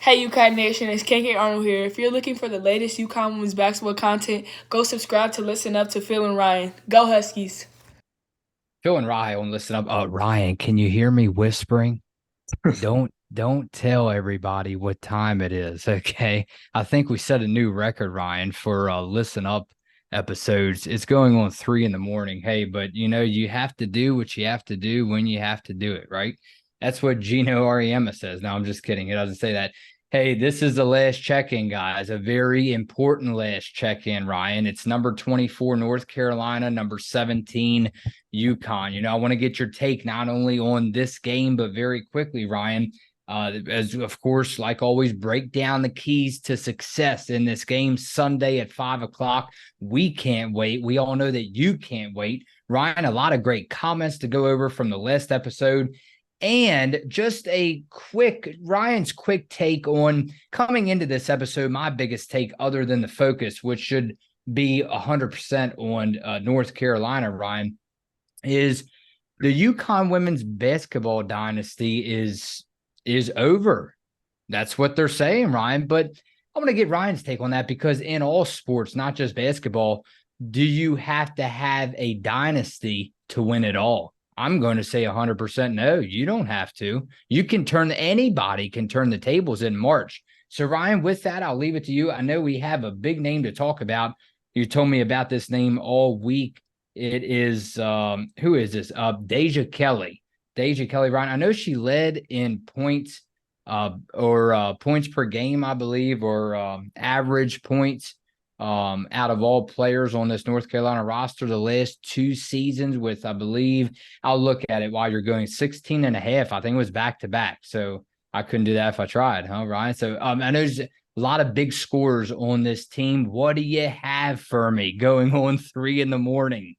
Hey UConn Nation, it's KK Arnold here. If you're looking for the latest UConn women's basketball content, go subscribe to listen up to Phil and Ryan. Go Huskies! Phil and Ryan, listen up. Ryan, can you hear me whispering? Don't tell everybody what time it is, okay? I think we set a new record, Ryan, for listen up episodes. It's going on 3 in the morning. Hey, but you have to do what you have to do when you have to do it, right? That's what Gino Ariema says. No, I'm just kidding. It doesn't say that. Hey, this is the last check-in, guys. A very important last check-in, Ryan. It's number 24, North Carolina, number 17, UConn. I want to get your take not only on this game, but very quickly, Ryan, as of course, like always, break down the keys to success in this game Sunday at 5 o'clock. We can't wait. We all know that you can't wait. Ryan, a lot of great comments to go over from the last episode. And just Ryan's quick take on coming into this episode. My biggest take, other than the focus, which should be 100% on North Carolina, Ryan, is the UConn women's basketball dynasty is over. That's what they're saying, Ryan. But I want to get Ryan's take on that, because in all sports, not just basketball, do you have to have a dynasty to win it all? I'm going to say 100% no. You don't have to. Anybody can turn the tables in March. So Ryan, with that, I'll leave it to you. I know we have a big name to talk about. You told me about this name all week. It is who is this? Deja Kelly. Deja Kelly, Ryan. I know she led in points or points per game, I believe, or average points out of all players on this North Carolina roster the last 2 seasons with, I believe, I'll look at it while you're going, 16 and a half. I think it was back to back. So I couldn't do that if I tried, huh, Ryan? So I know there's a lot of big scores on this team. What do you have for me going on 3 in the morning?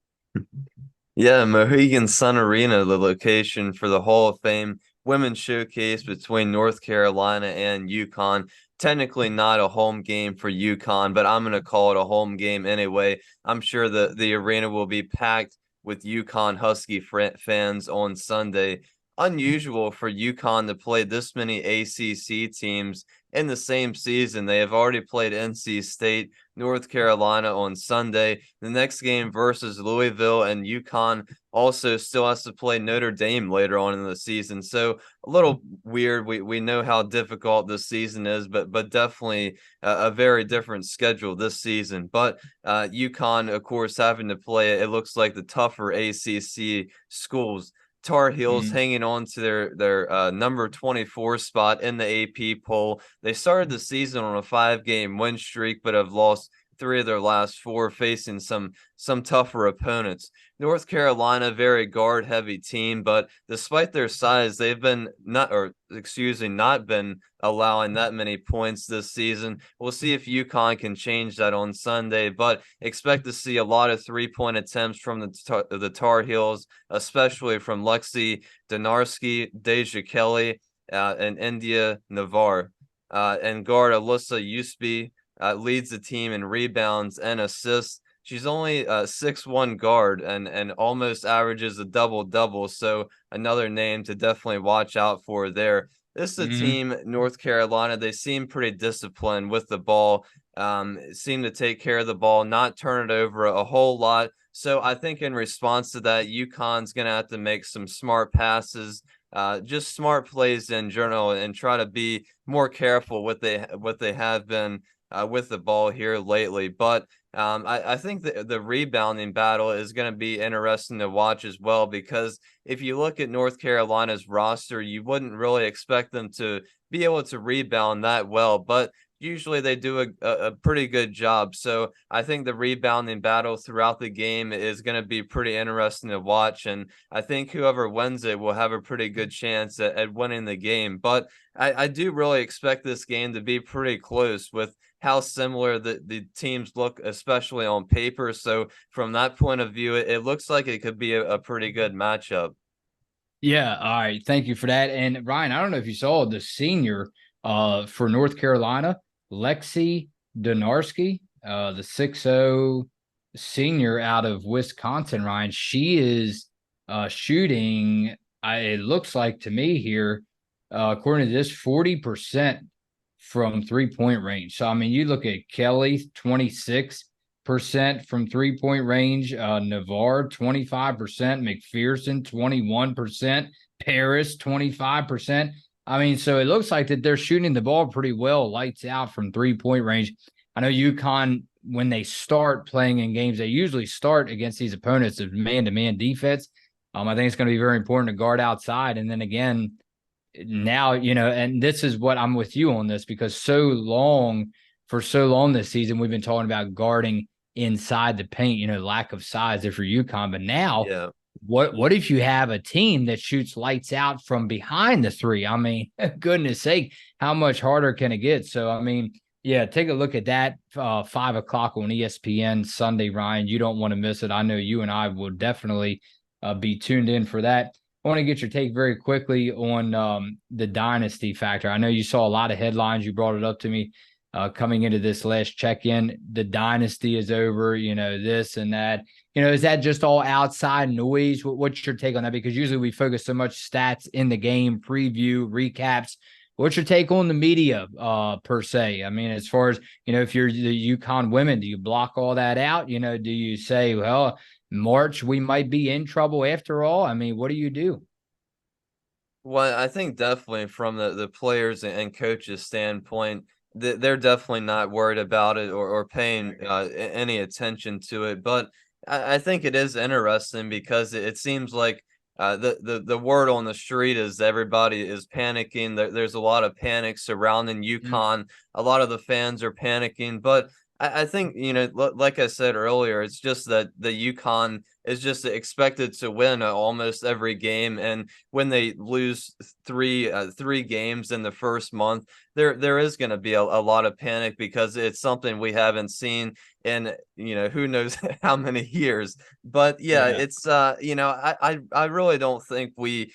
Yeah, Mohegan Sun Arena, the location for the Hall of Fame Women's Showcase between North Carolina and UConn. Technically not a home game for UConn, but I'm going to call it a home game anyway. I'm sure the arena will be packed with UConn Husky fans on Sunday. Unusual for UConn to play this many ACC teams in the same season. They have already played NC State, North Carolina on Sunday. The next game versus Louisville, and UConn also still has to play Notre Dame later on in the season. So a little weird. We know how difficult this season is, but definitely a very different schedule this season. But UConn, of course, having to play, it looks like, the tougher ACC schools. Tar Heels hanging on to their number 24 spot in the AP poll. They started the season on a 5-game win streak, but have lost 3 of their last 4, facing some tougher opponents. North Carolina, very guard heavy team, but despite their size, they've been not been allowing that many points this season. We'll see if UConn can change that on Sunday, but expect to see a lot of 3-point attempts from the Tar Heels, especially from Lexi Donarski, Deja Kelly, and India Navarre. And guard Alyssa Usby leads the team in rebounds and assists. She's only a 6'1" guard and almost averages a double-double, so another name to definitely watch out for there. This is a team, North Carolina, they seem pretty disciplined with the ball, seem to take care of the ball, not turn it over a whole lot. So I think in response to that, UConn's going to have to make some smart passes, just smart plays in general, and try to be more careful what they have been with the ball here lately. But I think the rebounding battle is going to be interesting to watch as well, because if you look at North Carolina's roster, you wouldn't really expect them to be able to rebound that well, but usually they do a pretty good job. So I think the rebounding battle throughout the game is going to be pretty interesting to watch, and I think whoever wins it will have a pretty good chance at winning the game. But I do really expect this game to be pretty close with how similar the teams look, especially on paper. So from that point of view, it looks like it could be a pretty good matchup. Yeah, all right. Thank you for that. And Ryan, I don't know if you saw the senior for North Carolina, Lexi Donarski, the 6'0" senior out of Wisconsin, Ryan. She is shooting, it looks like to me here, according to this, 40% from 3-point range. So, I mean, you look at Kelly, 26% from 3-point range, Navarre, 25%, McPherson, 21%, Paris, 25%. I mean, so it looks like that they're shooting the ball pretty well, lights out from 3-point range. I know UConn, when they start playing in games, they usually start against these opponents of man-to-man defense. I think it's going to be very important to guard outside. And then again, now, and this is what I'm with you on this, because for so long this season, we've been talking about guarding inside the paint, lack of size there for UConn. But now, Yeah. What if you have a team that shoots lights out from behind the three? I mean, goodness sake, how much harder can it get? So, I mean, yeah, take a look at that 5 o'clock on ESPN Sunday, Ryan. You don't want to miss it. I know you and I will definitely be tuned in for that. I want to get your take very quickly on the dynasty factor. I know you saw a lot of headlines. You brought it up to me coming into this last check-in. The dynasty is over, this and that. Is that just all outside noise? What's your take on that? Because usually we focus so much stats in the game, preview, recaps. What's your take on the media per se? I mean, as far as, if you're the UConn women, do you block all that out? Do you say, well, March, we might be in trouble after all? I mean, what do you do? Well, I think definitely from the players and coaches standpoint, they're definitely not worried about it or paying any attention to it. But I think it is interesting because it seems like the word on the street is everybody is panicking. There's a lot of panic surrounding UConn. A lot of the fans are panicking, but I think, like I said earlier, it's just that the UConn is just expected to win almost every game, and when they lose three games in the first month, there is going to be a lot of panic because it's something we haven't seen in who knows how many years. But yeah, it's I really don't think we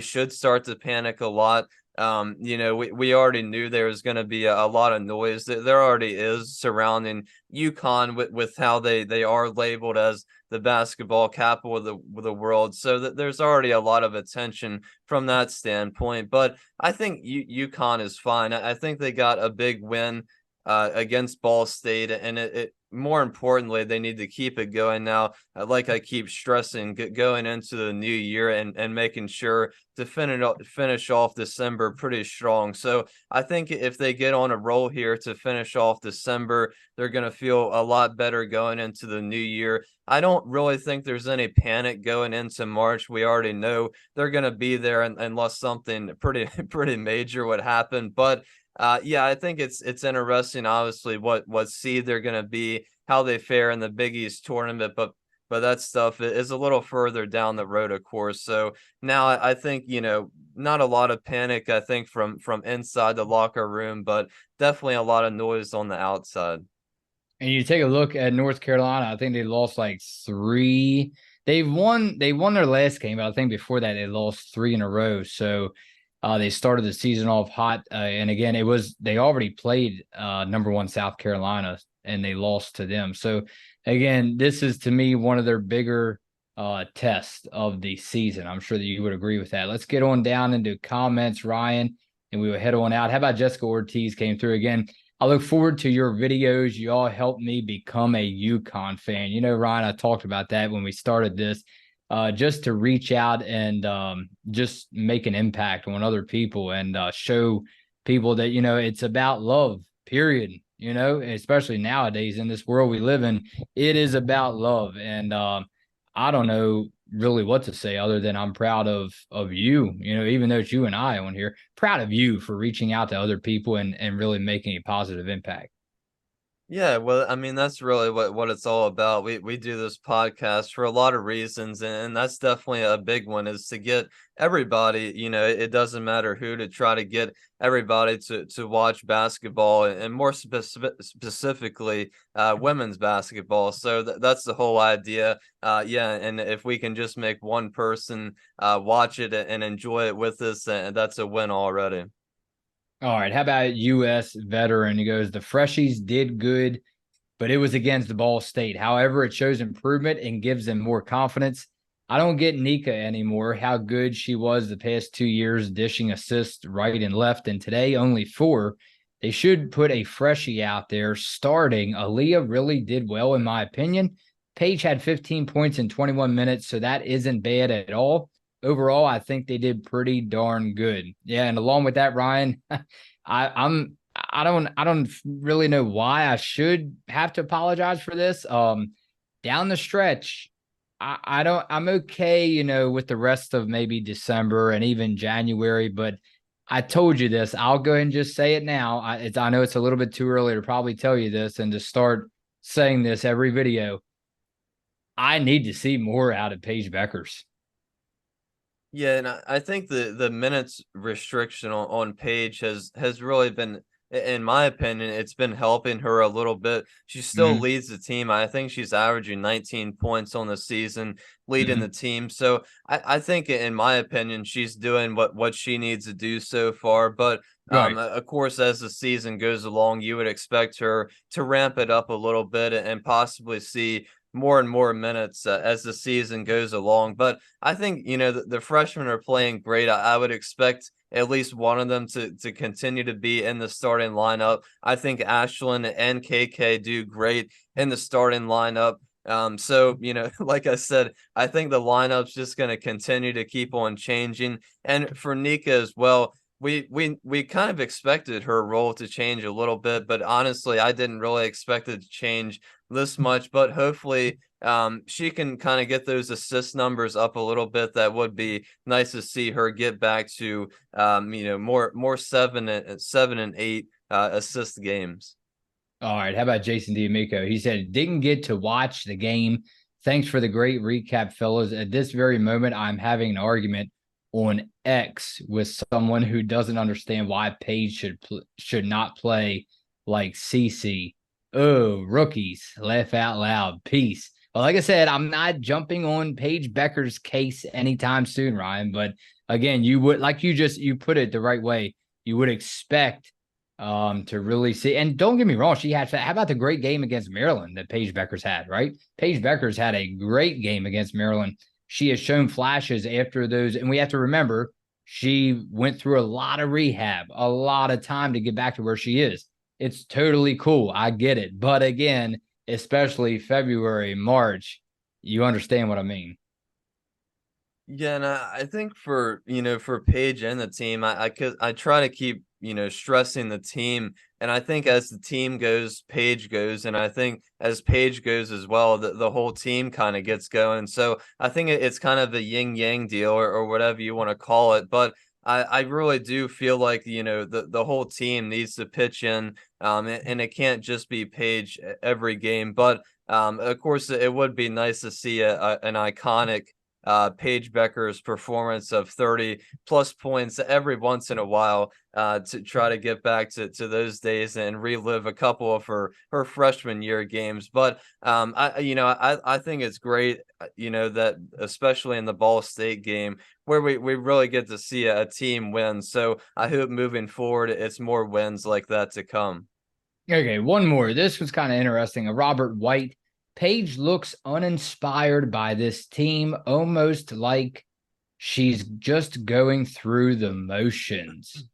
should start to panic a lot. We already knew there was going to be a lot of noise. There already is surrounding UConn with how they are labeled as the basketball capital of the world. So that there's already a lot of attention from that standpoint. But I think UConn is fine. I think they got a big win against Ball State, and it more importantly, they need to keep it going now. Like I keep stressing, going into the new year and making sure to finish off December pretty strong. So I think if they get on a roll here to finish off December, they're going to feel a lot better going into the new year. I don't really think there's any panic going into March. We already know they're going to be there unless something pretty major would happen. But yeah, I think it's interesting, obviously, what seed they're going to be, how they fare in the Big East tournament, but that stuff is a little further down the road, of course. So now I think, not a lot of panic, I think, from inside the locker room, but definitely a lot of noise on the outside. And you take a look at North Carolina, I think they lost like 3. They won their last game, but I think before that they lost 3 in a row. So they started the season off hot. And again, they already played number 1 South Carolina and they lost to them. So again, this is to me one of their bigger tests of the season. I'm sure that you would agree with that. Let's get on down into comments, Ryan, and we will head on out. How about Jessica Ortiz came through again? I look forward to your videos. You all helped me become a UConn fan. Ryan, I talked about that when we started this. Just to reach out and just make an impact on other people and show people that, it's about love, period. Especially nowadays in this world we live in, it is about love. And I don't know really what to say other than I'm proud of you, even though it's you and I on here, proud of you for reaching out to other people and really making a positive impact. Yeah, well, I mean, that's really what it's all about. We do this podcast for a lot of reasons, and that's definitely a big one, is to get everybody, it doesn't matter who, to try to get everybody to watch basketball, and more specifically women's basketball. So that's the whole idea. Yeah, and if we can just make one person watch it and enjoy it with us, that's a win already. All right. How about U.S. veteran? He goes, the freshies did good, but it was against the Ball State. However, it shows improvement and gives them more confidence. I don't get Nika anymore, how good she was the past 2 years, dishing assists right and left. And today, only 4. They should put a freshie out there starting. Aaliyah really did well, in my opinion. Paige had 15 points in 21 minutes, so that isn't bad at all. Overall, I think they did pretty darn good. Yeah, and along with that, Ryan, I don't really know why I should have to apologize for this. Down the stretch, I'm okay, with the rest of maybe December and even January, but I told you this. I'll go ahead and just say it now. I know it's a little bit too early to probably tell you this and to start saying this every video. I need to see more out of Paige Beckers. Yeah, and I think the minutes restriction on Paige has really been, in my opinion, it's been helping her a little bit. She still Mm-hmm. leads the team. I think she's averaging 19 points on the season, leading Mm-hmm. the team. So I think, in my opinion, she's doing what she needs to do so far. But Right. of course, as the season goes along, you would expect her to ramp it up a little bit and possibly see more and more minutes as the season goes along. But I think, the freshmen are playing great. I would expect at least one of them to continue to be in the starting lineup. I think Ashlyn and KK do great in the starting lineup. So, like I said, I think the lineup's just going to continue to keep on changing. And for Nika as well, we kind of expected her role to change a little bit, but honestly, I didn't really expect it to change this much. But hopefully, she can kind of get those assist numbers up a little bit. That would be nice to see her get back to more 7 and 8 assist games. All right. How about Jason D'Amico? He said, didn't get to watch the game. Thanks for the great recap, fellas. At this very moment, I'm having an argument on X with someone who doesn't understand why Paige should not play like CC. Oh, rookies. Laugh out loud. Peace. Well, like I said, I'm not jumping on Paige Becker's case anytime soon, Ryan. But again, you would, like you put it the right way, you would expect to really see. And don't get me wrong, she had, how about the great game against Maryland that Paige Beckers had, right? Paige Beckers had a great game against Maryland. She has shown flashes after those. And we have to remember, she went through a lot of rehab, a lot of time to get back to where she is. It's totally cool. I get it. But again, especially February, March, you understand what I mean. Yeah, and I think for Paige and the team, I try to keep stressing the team, and I think as the team goes, Paige goes, and I think as Paige goes as well, the whole team kind of gets going. So I think it's kind of a yin yang deal, or whatever you want to call it. But I really do feel like the whole team needs to pitch in, and it can't just be Paige every game. But of course, it would be nice to see an iconic Paige Becker's performance of 30 plus points every once in a while, to try to get back to those days and relive a couple of her freshman year games. But I think it's great, that especially in the Ball State game where we really get to see a team win. So I hope moving forward it's more wins like that to come. Okay, one more. This was kind of interesting. A Robert White. Paige looks uninspired by this team, almost like she's just going through the motions.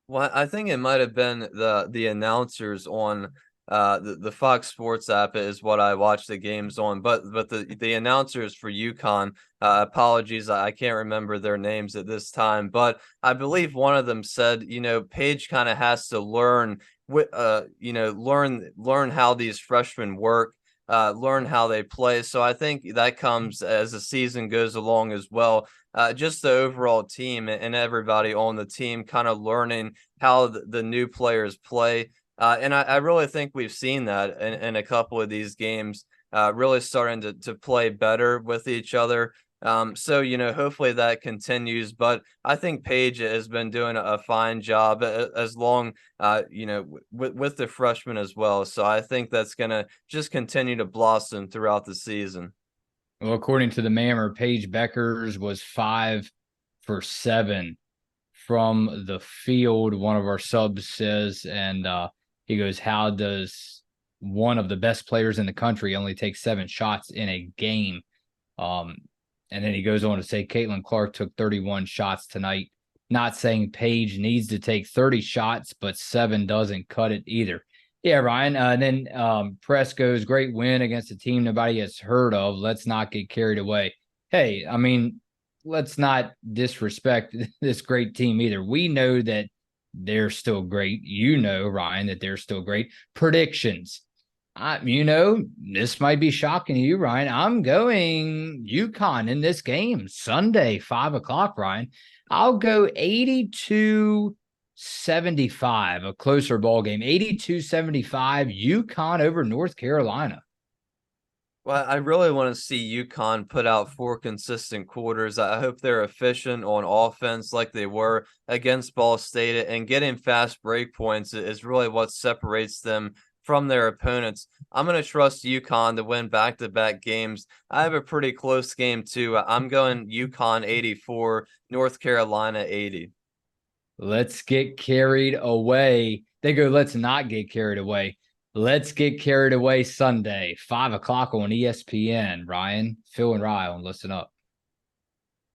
Well, I think it might have been the announcers on the Fox Sports app is what I watch the games on, but the announcers for UConn, apologies, I can't remember their names at this time, but I believe one of them said, Paige kind of has to learn learn how these freshmen work, learn how they play. So I think that comes as the season goes along as well. Just the overall team and everybody on the team kind of learning how the new players play. And I really think we've seen that in a couple of these games, really starting to play better with each other. So, hopefully that continues. But I think Paige has been doing a fine job as long, with the freshmen as well. So I think that's going to just continue to blossom throughout the season. Well, according to the Mammer, Paige Beckers was 5 for 7 from the field. One of our subs says, and he goes, how does one of the best players in the country only take 7 shots in a game? And then he goes on to say Caitlin Clark took 31 shots tonight Not saying Page needs to take 30 shots, but 7 doesn't cut it either. Yeah, Ryan. Then Presco's great win against a team nobody has heard of. Let's not get carried away. Hey, I mean, let's not disrespect this great team either. We know that they're still great. You know, Ryan, that they're still great. Predictions. This might be shocking to you, Ryan. I'm going UConn in this game Sunday, 5:00, Ryan. I'll go 82-75, a closer ball game. 82-75, UConn over North Carolina. Well, I really want to see UConn put out 4 consistent quarters. I hope they're efficient on offense like they were against Ball State, and getting fast break points is really what separates them from their opponents. I'm going to trust UConn to win back-to-back games. I have a pretty close game too. I'm going UConn 84, North Carolina 80. Let's get carried away. They go, let's not get carried away. Let's get carried away Sunday, 5:00 on ESPN. Ryan, Phil, and Ryan, listen up.